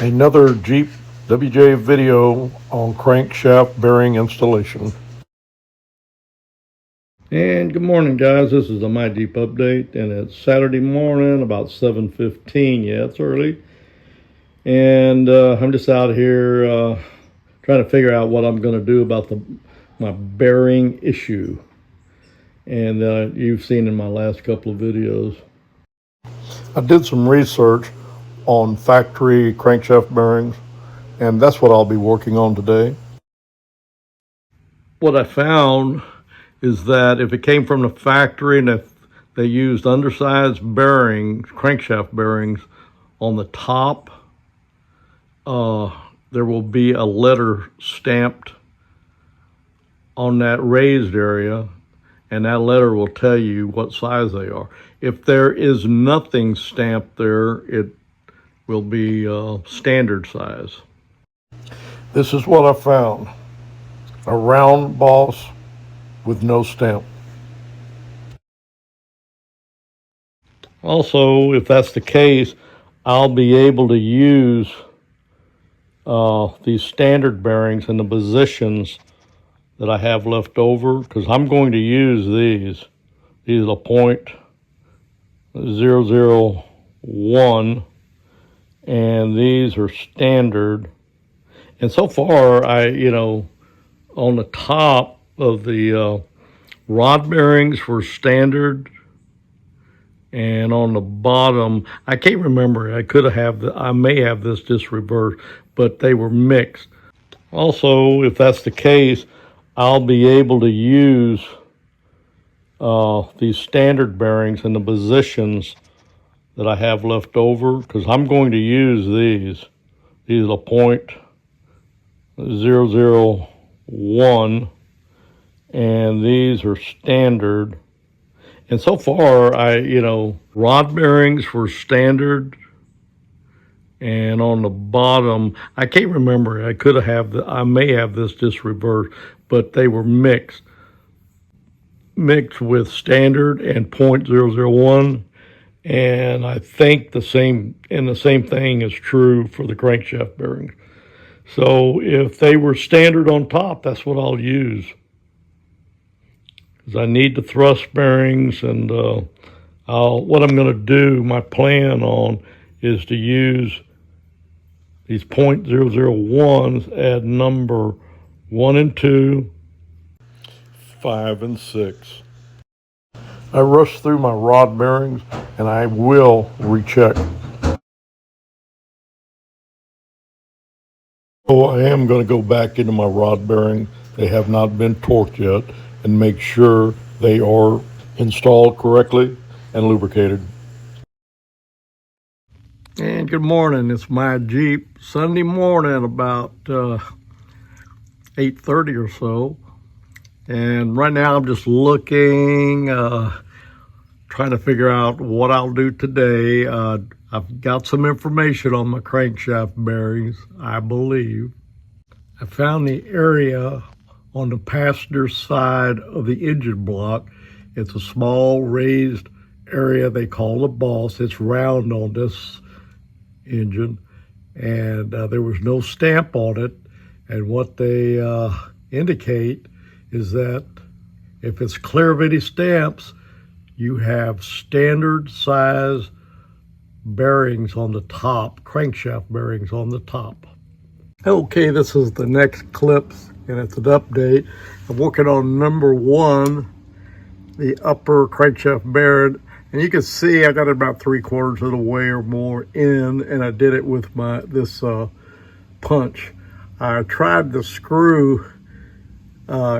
Another Jeep WJ video on crankshaft bearing installation. And good morning, guys. This is a My Jeep update, and it's Saturday morning, about 7:15. Yeah, it's early. And I'm just out here trying to figure out what I'm going to do about my bearing issue. And you've seen in my last couple of videos. I did some research on factory crankshaft bearings, and that's what I'll be working on today. What I found is that if it came from the factory and if they used undersized bearings, crankshaft bearings, on the top, there will be a letter stamped on that raised area, and that letter will tell you what size they are. If there is nothing stamped there, it will be standard size. This is what I found: a round boss with no stamp. Also, if that's the case, I'll be able to use these standard bearings in the positions that I have left over, because I'm going to use these. These are .001, and these are standard. And so far, on the top of the rod bearings were standard, and on the bottom, I can't remember. I may have this just reversed, but they were mixed. Also, if that's the case, I'll be able to use these standard bearings in the positions that I have left over, because I'm going to use these. These are .001, and these are standard. And so far, rod bearings were standard, and on the bottom, I can't remember. I may have this just reversed, but they were mixed with standard and .001. And I think the same thing is true for the crankshaft bearings. So if they were standard on top, that's what I'll use, because I need the thrust bearings. And what I'm going to do, my plan is to use these .001s at number 1 and 2, 5 and 6. I rushed through my rod bearings, and I will recheck. So I am going to go back into my rod bearings. They have not been torqued yet, and make sure they are installed correctly and lubricated. And good morning. It's my Jeep. Sunday morning, about 8:30 or so. And right now I'm just looking, trying to figure out what I'll do today. I've got some information on my crankshaft bearings, I believe. I found the area on the passenger side of the engine block. It's a small raised area they call the boss. It's round on this engine, and there was no stamp on it. And what they indicate is that if it's clear of any stamps, you have standard size bearings on the top, crankshaft bearings on the top. Okay, this is the next clips, and it's an update. I'm working on number 1, the upper crankshaft bearing, and you can see I got it about 3/4 of the way or more in, and I did it with this punch. I tried the screw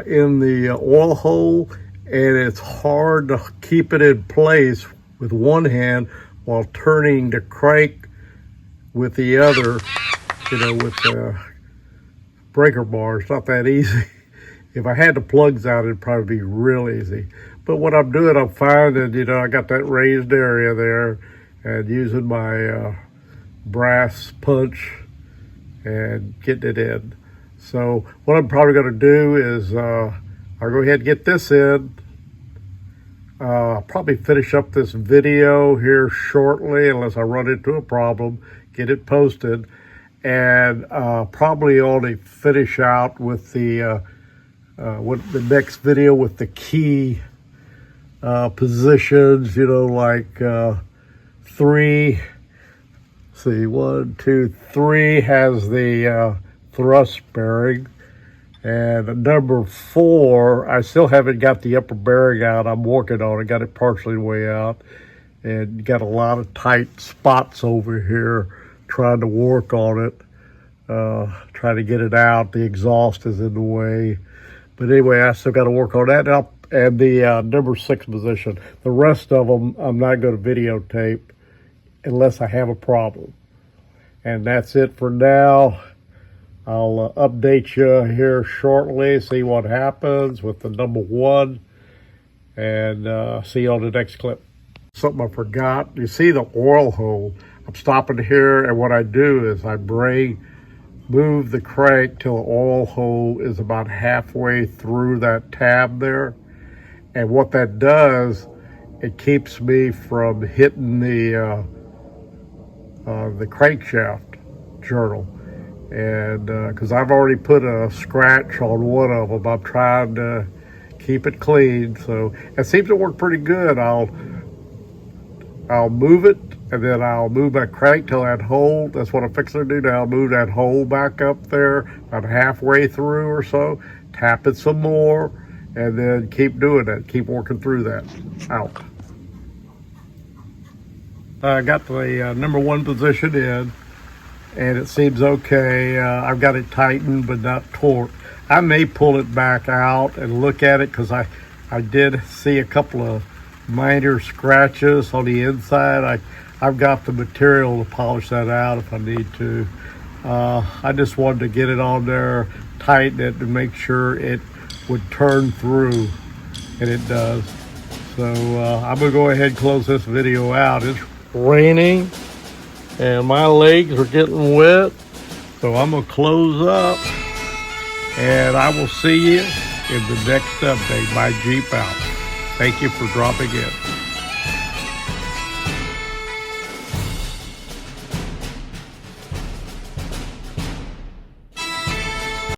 in the oil hole, and it's hard to keep it in place with one hand while turning the crank with the other, with the breaker bar. It's not that easy. If I had the plugs out, it'd probably be real easy. But what I'm doing, I'm finding, I got that raised area there, and using my brass punch and getting it in. So what I'm probably going to do is I'll go ahead and get this in. I'll probably finish up this video here shortly, unless I run into a problem, get it posted. and probably only finish out with the next video with the key positions, you know, like 3. See, 1, 2, 3 has the thrust bearing, and number 4, I still haven't got the upper bearing out. I'm working on it. Got it partially way out, and got a lot of tight spots over here. Trying to work on it, trying to get it out. The exhaust is in the way, but anyway, I still got to work on that. And the number 6 position. The rest of them, I'm not going to videotape unless I have a problem. And that's it for now. I'll update you here shortly, see what happens with the number 1, and see you on the next clip. Something I forgot. You see the oil hole? I'm stopping here, and what I do is I move the crank till the oil hole is about halfway through that tab there. And what that does, it keeps me from hitting the crankshaft journal. And because I've already put a scratch on one of them, I'm trying to keep it clean. So it seems to work pretty good. I'll move it, and then I'll move that crank till that hole. That's what I'm fixing to do now. I'll move that hole back up there about halfway through or so, tap it some more, and then keep doing that. Keep working through that out. I got the number 1 position in, and it seems okay. I've got it tightened but not torqued. I may pull it back out and look at it, because I did see a couple of minor scratches on the inside. I've got the material to polish that out if I need to. I just wanted to get it on there, tighten it, to make sure it would turn through, and it does. So I'm gonna go ahead and close this video out. It's raining and my legs are getting wet, so I'm gonna close up, and I will see you in the next update. My Jeep out. Thank you for dropping in.